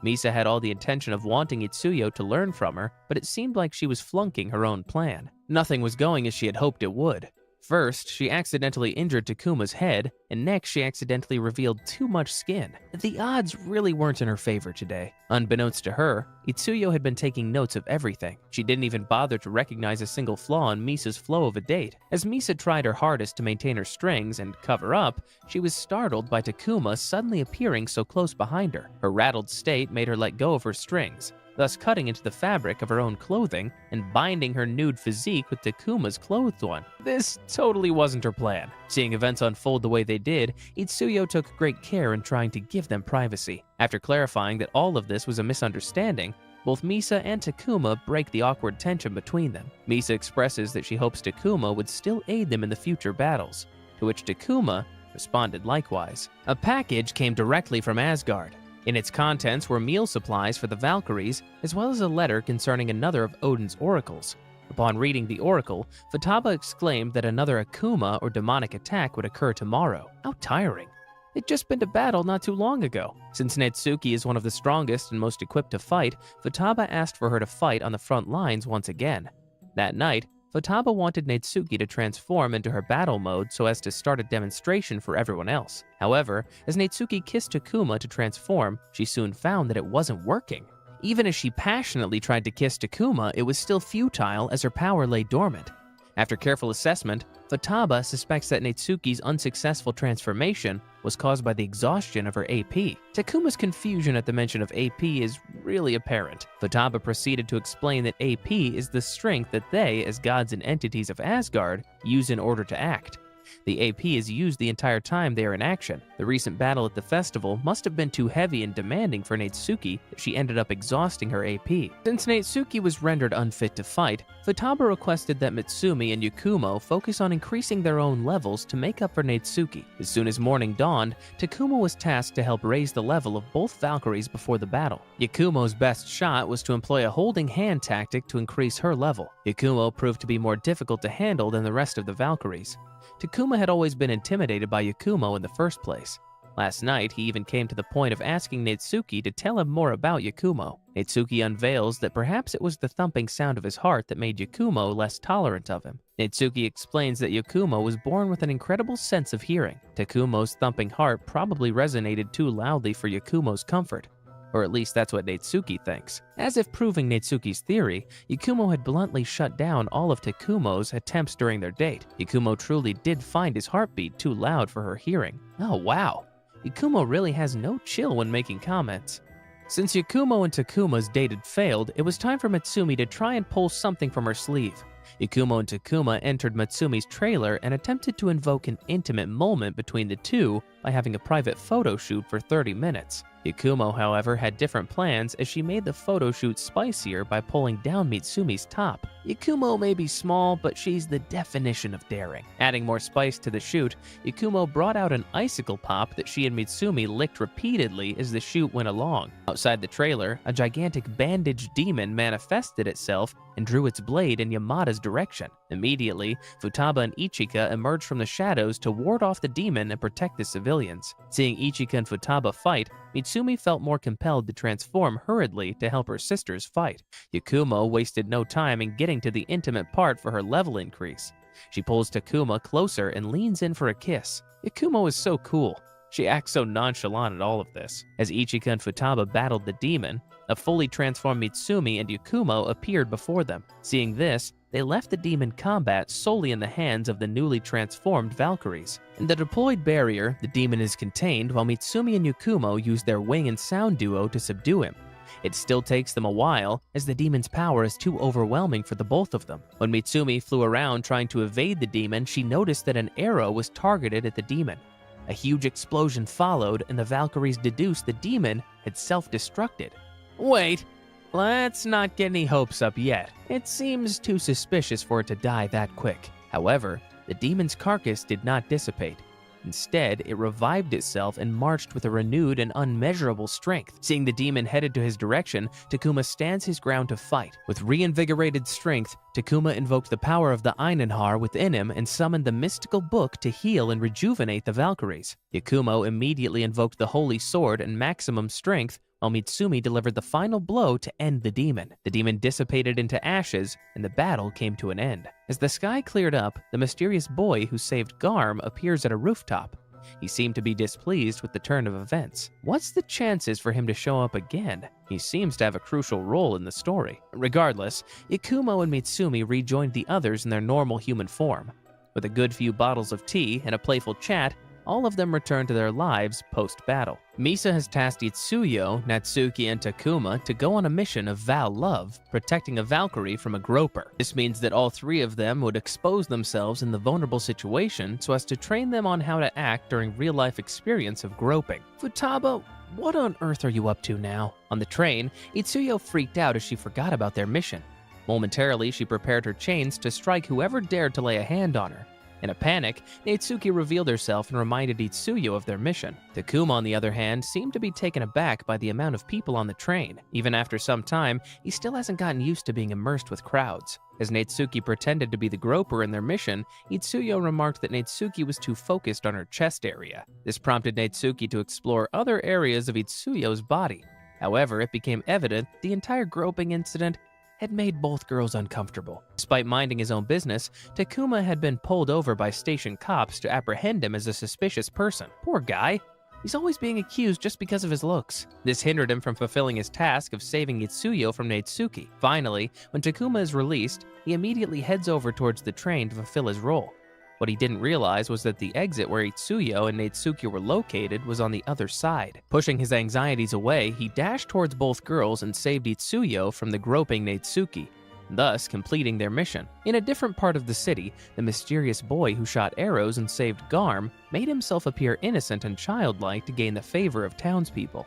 Misa had all the intention of wanting Itsuyo to learn from her, but it seemed like she was flunking her own plan. Nothing was going as she had hoped it would. First, she accidentally injured Takuma's head, and next she accidentally revealed too much skin. The odds really weren't in her favor today. Unbeknownst to her, Itsuyo had been taking notes of everything. She didn't even bother to recognize a single flaw in Misa's flow of a date. As Misa tried her hardest to maintain her strings and cover up, she was startled by Takuma suddenly appearing so close behind her. Her rattled state made her let go of her strings, thus cutting into the fabric of her own clothing and binding her nude physique with Takuma's clothed one. This totally wasn't her plan. Seeing events unfold the way they did, Itsuyo took great care in trying to give them privacy. After clarifying that all of this was a misunderstanding, both Misa and Takuma break the awkward tension between them. Misa expresses that she hopes Takuma would still aid them in the future battles, to which Takuma responded likewise. A package came directly from Asgard. In its contents were meal supplies for the Valkyries, as well as a letter concerning another of Odin's oracles. Upon reading the oracle, Futaba exclaimed that another Akuma or demonic attack would occur tomorrow. How tiring. They'd just been to battle not too long ago. Since Natsuki is one of the strongest and most equipped to fight, Futaba asked for her to fight on the front lines once again. That night, Futaba wanted Natsuki to transform into her battle mode so as to start a demonstration for everyone else. However, as Natsuki kissed Takuma to transform, she soon found that it wasn't working. Even as she passionately tried to kiss Takuma, it was still futile as her power lay dormant. After careful assessment, Futaba suspects that Natsuki's unsuccessful transformation was caused by the exhaustion of her AP. Takuma's confusion at the mention of AP is really apparent. Futaba proceeded to explain that AP is the strength that they, as gods and entities of Asgard, use in order to act. The AP is used the entire time they are in action. The recent battle at the festival must have been too heavy and demanding for Natsuki that she ended up exhausting her AP. Since Natsuki was rendered unfit to fight, Futaba requested that Mitsumi and Yakumo focus on increasing their own levels to make up for Natsuki. As soon as morning dawned, Takuma was tasked to help raise the level of both Valkyries before the battle. Yakumo's best shot was to employ a holding hand tactic to increase her level. Yakumo proved to be more difficult to handle than the rest of the Valkyries. Takuma had always been intimidated by Yakumo in the first place. Last night, he even came to the point of asking Natsuki to tell him more about Yakumo. Natsuki unveils that perhaps it was the thumping sound of his heart that made Yakumo less tolerant of him. Natsuki explains that Yakumo was born with an incredible sense of hearing. Takumo's thumping heart probably resonated too loudly for Yakumo's comfort. Or at least that's what Natsuki thinks. As if proving Natsuki's theory, Yakumo had bluntly shut down all of Takumo's attempts during their date. Yakumo truly did find his heartbeat too loud for her hearing. Oh wow, Yakumo really has no chill when making comments. Since Yakumo and Takuma's date had failed, it was time for Mitsumi to try and pull something from her sleeve. Yakumo and Takuma entered Mitsumi's trailer and attempted to invoke an intimate moment between the two by having a private photo shoot for 30 minutes. Yakumo, however, had different plans as she made the photo shoot spicier by pulling down Mitsumi's top. Yakumo may be small, but she's the definition of daring. Adding more spice to the shoot, Yakumo brought out an icicle pop that she and Mitsumi licked repeatedly as the shoot went along. Outside the trailer, a gigantic bandaged demon manifested itself and drew its blade in Yamada's direction. Immediately, Futaba and Ichika emerged from the shadows to ward off the demon and protect the civilians. Seeing Ichika and Futaba fight, Mitsumi felt more compelled to transform hurriedly to help her sisters fight. Yakumo wasted no time in getting to the intimate part for her level increase. She pulls Takuma closer and leans in for a kiss. Yakumo is so cool. She acts so nonchalant at all of this. As Ichika and Futaba battled the demon, a fully transformed Mitsumi and Yakumo appeared before them. Seeing this, they left the demon combat solely in the hands of the newly transformed Valkyries. In the deployed barrier, the demon is contained while Mitsumi and Yakumo use their wing and sound duo to subdue him. It still takes them a while, as the demon's power is too overwhelming for the both of them. When Mitsumi flew around trying to evade the demon, she noticed that an arrow was targeted at the demon. A huge explosion followed, and the Valkyries deduced the demon had self-destructed. Wait, let's not get any hopes up yet. It seems too suspicious for it to die that quick. However, the demon's carcass did not dissipate. Instead, it revived itself and marched with a renewed and unmeasurable strength. Seeing the demon headed to his direction, Takuma stands his ground to fight. With reinvigorated strength, Takuma invoked the power of the Einenhar within him and summoned the mystical book to heal and rejuvenate the Valkyries. Yakumo immediately invoked the Holy Sword and maximum strength, while Mitsumi delivered the final blow to end the demon. The demon dissipated into ashes, and the battle came to an end. As the sky cleared up, the mysterious boy who saved Garm appears at a rooftop. He seemed to be displeased with the turn of events. What's the chances for him to show up again? He seems to have a crucial role in the story. Regardless, Yakumo and Mitsumi rejoined the others in their normal human form. With a good few bottles of tea and a playful chat, all of them return to their lives post-battle. Misa has tasked Itsuyo, Natsuki, and Takuma to go on a mission of Val love, protecting a Valkyrie from a groper. This means that all three of them would expose themselves in the vulnerable situation so as to train them on how to act during real-life experience of groping. Futaba, what on earth are you up to now? On the train, Itsuyo freaked out as she forgot about their mission. Momentarily, she prepared her chains to strike whoever dared to lay a hand on her. In a panic, Natsuki revealed herself and reminded Itsuyo of their mission. Takuma, on the other hand, seemed to be taken aback by the amount of people on the train. Even after some time, he still hasn't gotten used to being immersed with crowds. As Natsuki pretended to be the groper in their mission, Itsuyo remarked that Natsuki was too focused on her chest area. This prompted Natsuki to explore other areas of Itsuyo's body. However, it became evident the entire groping incident had made both girls uncomfortable. Despite minding his own business, Takuma had been pulled over by station cops to apprehend him as a suspicious person. Poor guy. He's always being accused just because of his looks. This hindered him from fulfilling his task of saving Itsuyo from Natsuki. Finally, when Takuma is released, he immediately heads over towards the train to fulfill his role. What he didn't realize was that the exit where Itsuyo and Natsuki were located was on the other side. Pushing his anxieties away, he dashed towards both girls and saved Itsuyo from the groping Natsuki, thus completing their mission. In a different part of the city, the mysterious boy who shot arrows and saved Garm made himself appear innocent and childlike to gain the favor of townspeople.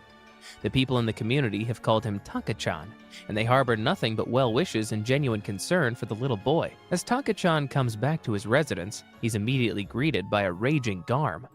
The people in the community have called him Taka-chan, and they harbor nothing but well wishes and genuine concern for the little boy. As Taka-chan comes back to his residence, he's immediately greeted by a raging Garm.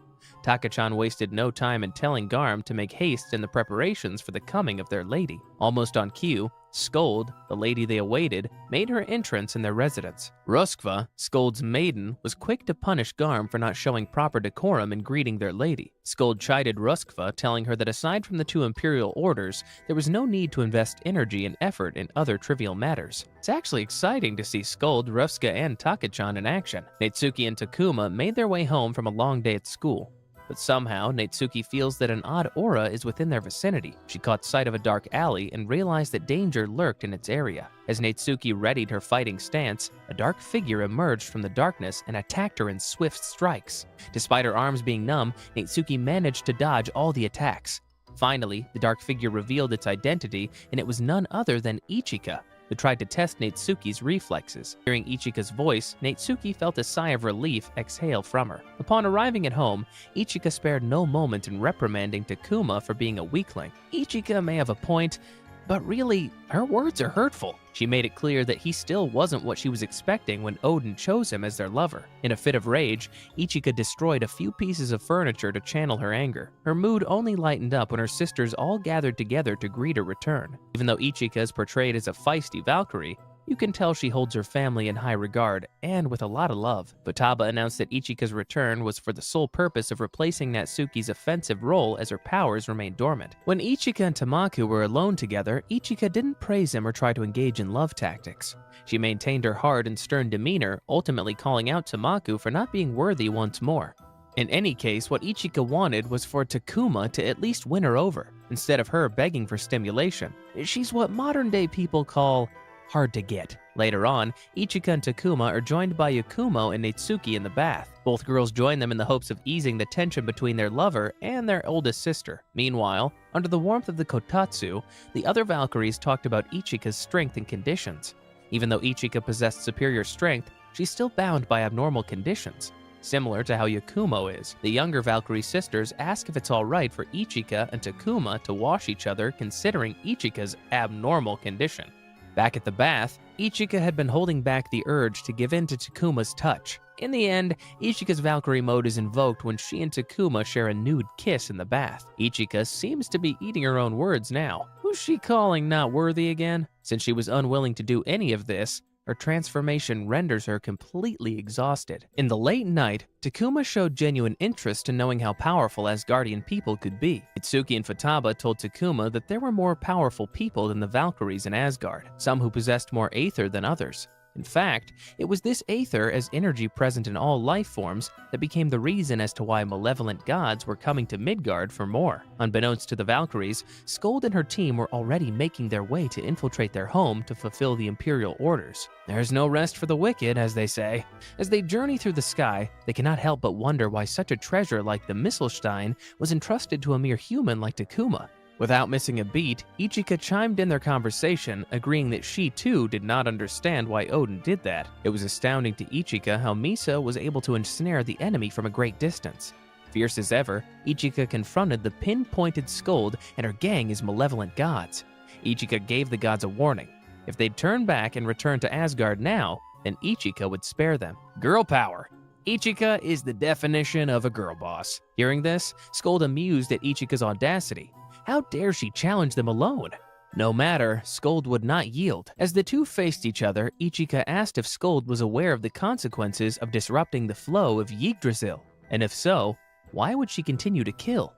Taka-chan wasted no time in telling Garm to make haste in the preparations for the coming of their lady. Almost on cue, Scold, the lady they awaited, made her entrance in their residence. Ruskva, Skold's maiden, was quick to punish Garm for not showing proper decorum in greeting their lady. Skold chided Ruskva, telling her that aside from the two imperial orders, there was no need to invest energy and effort in other trivial matters. It's actually exciting to see Skold, Ruska, and Taka-chan in action. Natsuki and Takuma made their way home from a long day at school. But somehow, Natsuki feels that an odd aura is within their vicinity. She caught sight of a dark alley and realized that danger lurked in its area. As Natsuki readied her fighting stance, a dark figure emerged from the darkness and attacked her in swift strikes. Despite her arms being numb, Natsuki managed to dodge all the attacks. Finally, the dark figure revealed its identity, and it was none other than Ichika, who tried to test Natsuki's reflexes. Hearing Ichika's voice, Natsuki felt a sigh of relief exhale from her. Upon arriving at home, Ichika spared no moment in reprimanding Takuma for being a weakling. Ichika may have a point, but really, her words are hurtful. She made it clear that he still wasn't what she was expecting when Odin chose him as their lover. In a fit of rage, Ichika destroyed a few pieces of furniture to channel her anger. Her mood only lightened up when her sisters all gathered together to greet her return. Even though Ichika is portrayed as a feisty Valkyrie, you can tell she holds her family in high regard and with a lot of love. Futaba announced that Ichika's return was for the sole purpose of replacing Natsuki's offensive role as her powers remained dormant. When Ichika and Tamaku were alone together, Ichika didn't praise him or try to engage in love tactics. She maintained her hard and stern demeanor, ultimately calling out Tamaku for not being worthy once more. In any case, what Ichika wanted was for Takuma to at least win her over, instead of her begging for stimulation. She's what modern-day people call hard to get. Later on, Ichika and Takuma are joined by Yakumo and Natsuki in the bath. Both girls join them in the hopes of easing the tension between their lover and their oldest sister. Meanwhile, under the warmth of the kotatsu, the other Valkyries talked about Ichika's strength and conditions. Even though Ichika possessed superior strength, she's still bound by abnormal conditions. Similar to how Yakumo is, the younger Valkyrie sisters ask if it's alright for Ichika and Takuma to wash each other considering Ichika's abnormal condition. Back at the bath, Ichika had been holding back the urge to give in to Takuma's touch. In the end, Ichika's Valkyrie mode is invoked when she and Takuma share a nude kiss in the bath. Ichika seems to be eating her own words now. Who's she calling not worthy again? Since she was unwilling to do any of this, her transformation renders her completely exhausted. In the late night, Takuma showed genuine interest in knowing how powerful Asgardian people could be. Itsuki and Futaba told Takuma that there were more powerful people than the Valkyries in Asgard, some who possessed more aether than others. In fact, it was this aether as energy present in all life forms that became the reason as to why malevolent gods were coming to Midgard for more. Unbeknownst to the Valkyries, Sköld and her team were already making their way to infiltrate their home to fulfill the imperial orders. There's no rest for the wicked, as they say. As they journey through the sky, they cannot help but wonder why such a treasure like the Misselstein was entrusted to a mere human like Takuma. Without missing a beat, Ichika chimed in their conversation, agreeing that she too did not understand why Odin did that. It was astounding to Ichika how Misa was able to ensnare the enemy from a great distance. Fierce as ever, Ichika confronted the pinpointed Sköld and her gang as malevolent gods. Ichika gave the gods a warning. If they'd turn back and return to Asgard now, then Ichika would spare them. Girl power. Ichika is the definition of a girl boss. Hearing this, Sköld amused at Ichika's audacity. How dare she challenge them alone? No matter, Sköld would not yield. As the two faced each other, Ichika asked if Sköld was aware of the consequences of disrupting the flow of Yggdrasil, and if so, why would she continue to kill?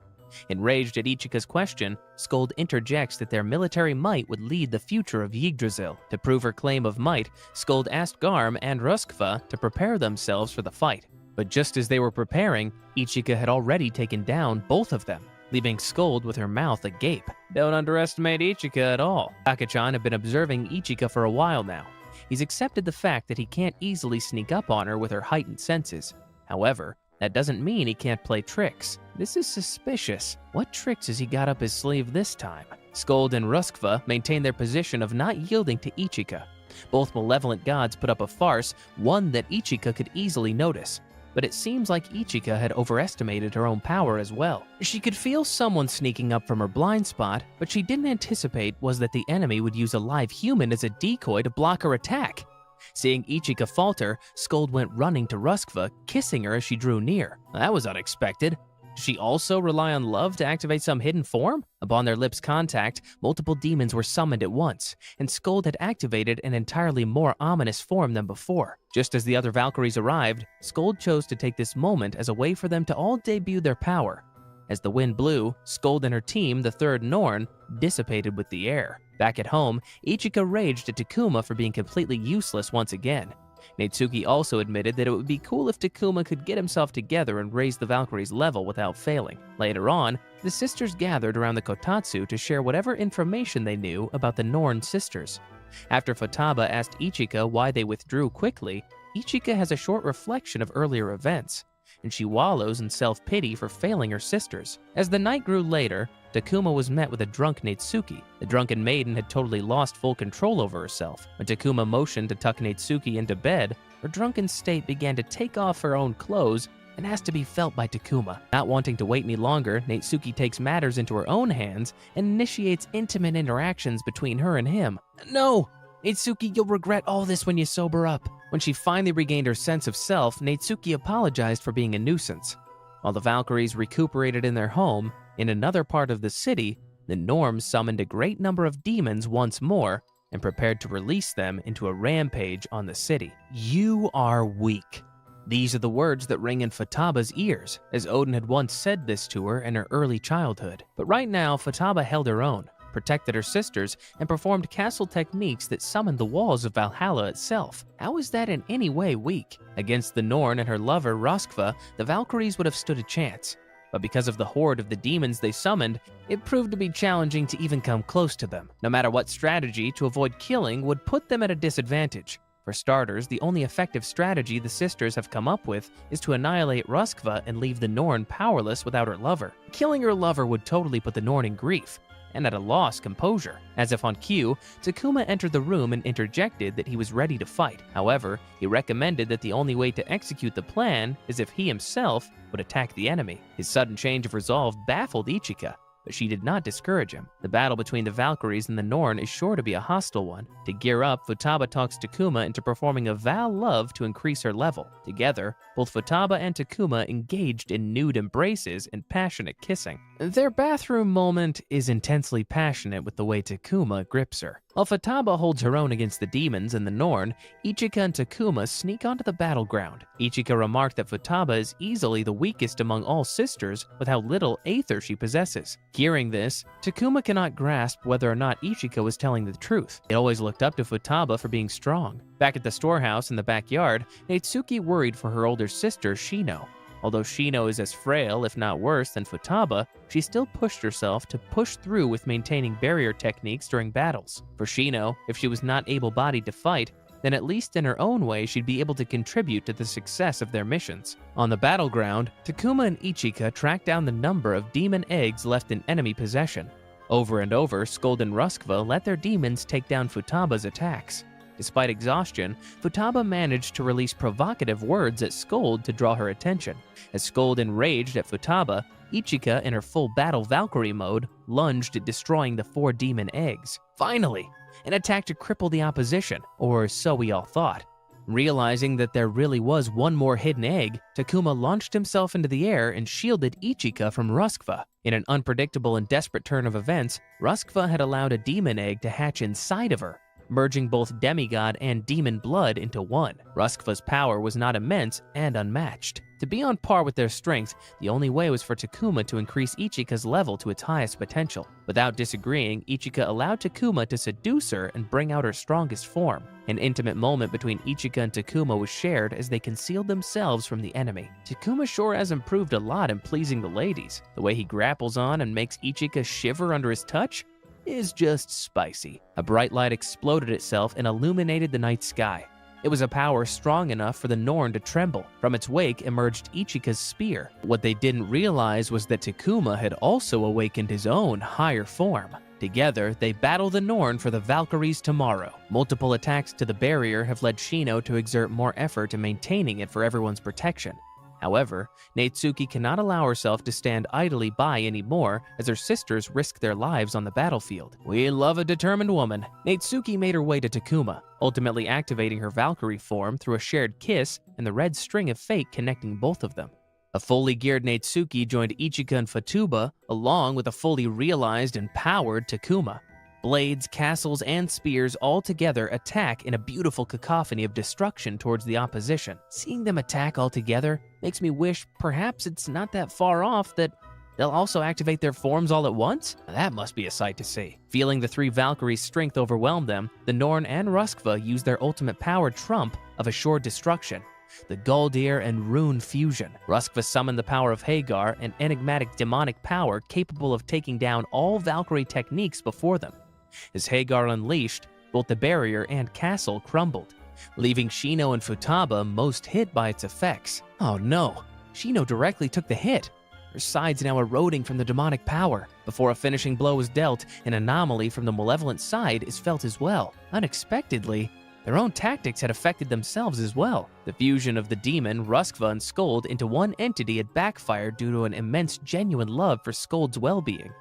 Enraged at Ichika's question, Sköld interjects that their military might would lead the future of Yggdrasil. To prove her claim of might, Sköld asked Garm and Ruskva to prepare themselves for the fight. But just as they were preparing, Ichika had already taken down both of them. leaving Scold with her mouth agape. Don't underestimate Ichika at all. Taka-chan had been observing Ichika for a while now. He's accepted the fact that he can't easily sneak up on her with her heightened senses. However, that doesn't mean he can't play tricks. This is suspicious. What tricks has he got up his sleeve this time? Scold and Ruskva maintain their position of not yielding to Ichika. Both malevolent gods put up a farce, one that Ichika could easily notice. But it seems like Ichika had overestimated her own power as well. She could feel someone sneaking up from her blind spot, but she didn't anticipate was that the enemy would use a live human as a decoy to block her attack. Seeing Ichika falter, Scold went running to Ruskva, kissing her as she drew near. That was unexpected. Did she also rely on love to activate some hidden form? Upon their lips' contact, multiple demons were summoned at once, and Scold had activated an entirely more ominous form than before. Just as the other Valkyries arrived, Scold chose to take this moment as a way for them to all debut their power. As the wind blew, Scold and her team, the third Norn, dissipated with the air. Back at home, Ichika raged at Takuma for being completely useless once again. Natsuki also admitted that it would be cool if Takuma could get himself together and raise the Valkyries' level without failing. Later on, the sisters gathered around the kotatsu to share whatever information they knew about the Norn sisters. After Futaba asked Ichika why they withdrew quickly, Ichika has a short reflection of earlier events, and she wallows in self-pity for failing her sisters. As the night grew later, Takuma was met with a drunk Natsuki. The drunken maiden had totally lost full control over herself. When Takuma motioned to tuck Natsuki into bed, her drunken state began to take off her own clothes and asked to be felt by Takuma. Not wanting to wait any longer, Natsuki takes matters into her own hands and initiates intimate interactions between her and him. No! Natsuki, you'll regret all this when you sober up. When she finally regained her sense of self, Natsuki apologized for being a nuisance. While the Valkyries recuperated in their home, in another part of the city, the Norns summoned a great number of demons once more and prepared to release them into a rampage on the city. You are weak. These are the words that ring in Futaba's ears, as Odin had once said this to her in her early childhood. But right now, Futaba held her own, protected her sisters, and performed castle techniques that summoned the walls of Valhalla itself. How is that in any way weak? Against the Norn and her lover, Ruskva, the Valkyries would have stood a chance. But because of the horde of the demons they summoned, it proved to be challenging to even come close to them. No matter what strategy to avoid killing would put them at a disadvantage. For starters, the only effective strategy the sisters have come up with is to annihilate Ruskva and leave the Norn powerless without her lover. Killing her lover would totally put the Norn in grief, and at a loss composure. As if on cue, Takuma entered the room and interjected that he was ready to fight. However, he recommended that the only way to execute the plan is if he himself would attack the enemy. His sudden change of resolve baffled Ichika, but she did not discourage him. The battle between the Valkyries and the Norn is sure to be a hostile one. To gear up, Futaba talks Takuma into performing a vow love to increase her level. Together, both Futaba and Takuma engaged in nude embraces and passionate kissing. Their bathroom moment is intensely passionate with the way Takuma grips her. While Futaba holds her own against the demons and the Norn, Ichika and Takuma sneak onto the battleground. Ichika remarked that Futaba is easily the weakest among all sisters with how little aether she possesses. Hearing this, Takuma cannot grasp whether or not Ichika was telling the truth. It always looked up to Futaba for being strong. Back at the storehouse in the backyard, Natsuki worried for her older sister, Shino. Although Shino is as frail, if not worse, than Futaba, she still pushed herself to push through with maintaining barrier techniques during battles. For Shino, if she was not able-bodied to fight, then at least in her own way she'd be able to contribute to the success of their missions. On the battleground, Takuma and Ichika track down the number of demon eggs left in enemy possession. Over and over, Scold and Ruskva let their demons take down Futaba's attacks. Despite exhaustion, Futaba managed to release provocative words at Scold to draw her attention. As Scold enraged at Futaba, Ichika, in her full battle Valkyrie mode, lunged at destroying the 4 demon eggs. Finally, an attack to cripple the opposition, or so we all thought. Realizing that there really was one more hidden egg, Takuma launched himself into the air and shielded Ichika from Ruskva. In an unpredictable and desperate turn of events, Ruskva had allowed a demon egg to hatch inside of her, merging both demigod and demon blood into one. Ruskva's power was not immense and unmatched. To be on par with their strength, the only way was for Takuma to increase Ichika's level to its highest potential. Without disagreeing, Ichika allowed Takuma to seduce her and bring out her strongest form. An intimate moment between Ichika and Takuma was shared as they concealed themselves from the enemy. Takuma sure has improved a lot in pleasing the ladies. The way he grapples on and makes Ichika shiver under his touch is just spicy. A bright light exploded itself and illuminated the night sky. It was a power strong enough for the Norn to tremble. From its wake emerged Ichika's spear. What they didn't realize was that Takuma had also awakened his own higher form. Together, they battle the Norn for the Valkyries tomorrow. Multiple attacks to the barrier have led Shino to exert more effort in maintaining it for everyone's protection. However, Natsuki cannot allow herself to stand idly by anymore as her sisters risk their lives on the battlefield. We love a determined woman. Natsuki made her way to Takuma, ultimately activating her Valkyrie form through a shared kiss and the red string of fate connecting both of them. A fully geared Natsuki joined Ichika and Fatuba, along with a fully realized and powered Takuma. Blades, castles, and spears all together attack in a beautiful cacophony of destruction towards the opposition. Seeing them attack all together makes me wish perhaps it's not that far off that they'll also activate their forms all at once? That must be a sight to see. Feeling the three Valkyries' strength overwhelm them, the Norn and Ruskva use their ultimate power trump of assured destruction, the Galdir and Rune fusion. Ruskva summoned the power of Hagar, an enigmatic demonic power capable of taking down all Valkyrie techniques before them. As Hagar unleashed, both the barrier and castle crumbled, leaving Shino and Futaba most hit by its effects. Oh no, Shino directly took the hit, her sides now eroding from the demonic power. Before a finishing blow is dealt, an anomaly from the malevolent side is felt as well. Unexpectedly, their own tactics had affected themselves as well. The fusion of the demon, Ruskva, and Skuld into one entity had backfired due to an immense genuine love for Skuld's well-being.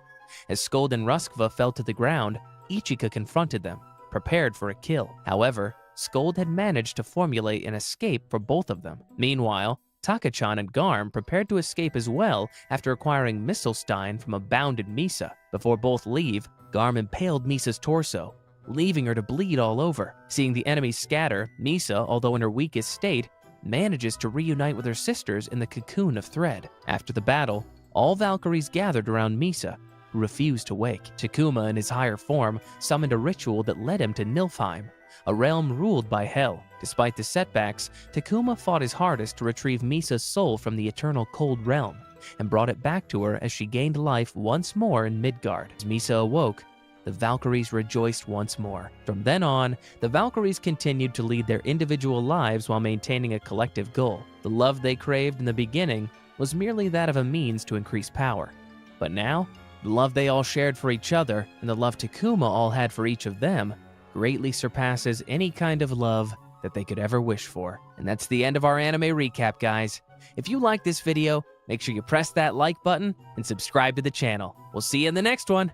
As Skuld and Ruskva fell to the ground, Ichika confronted them, prepared for a kill. However, Skuld had managed to formulate an escape for both of them. Meanwhile, Takachan and Garm prepared to escape as well after acquiring Misselstein from a bounded Misa. Before both leave, Garm impaled Misa's torso, leaving her to bleed all over. Seeing the enemies scatter, Misa, although in her weakest state, manages to reunite with her sisters in the cocoon of thread. After the battle, all Valkyries gathered around Misa, who refused to wake. Takuma, in his higher form, summoned a ritual that led him to Nilfheim, a realm ruled by Hell. Despite the setbacks, Takuma fought his hardest to retrieve Misa's soul from the eternal cold realm, and brought it back to her as she gained life once more in Midgard. As Misa awoke, the Valkyries rejoiced once more. From then on, the Valkyries continued to lead their individual lives while maintaining a collective goal. The love they craved in the beginning was merely that of a means to increase power. But now, the love they all shared for each other, and the love Takuma all had for each of them, greatly surpasses any kind of love that they could ever wish for. And that's the end of our anime recap, guys. If you like this video, make sure you press that like button and subscribe to the channel. We'll see you in the next one.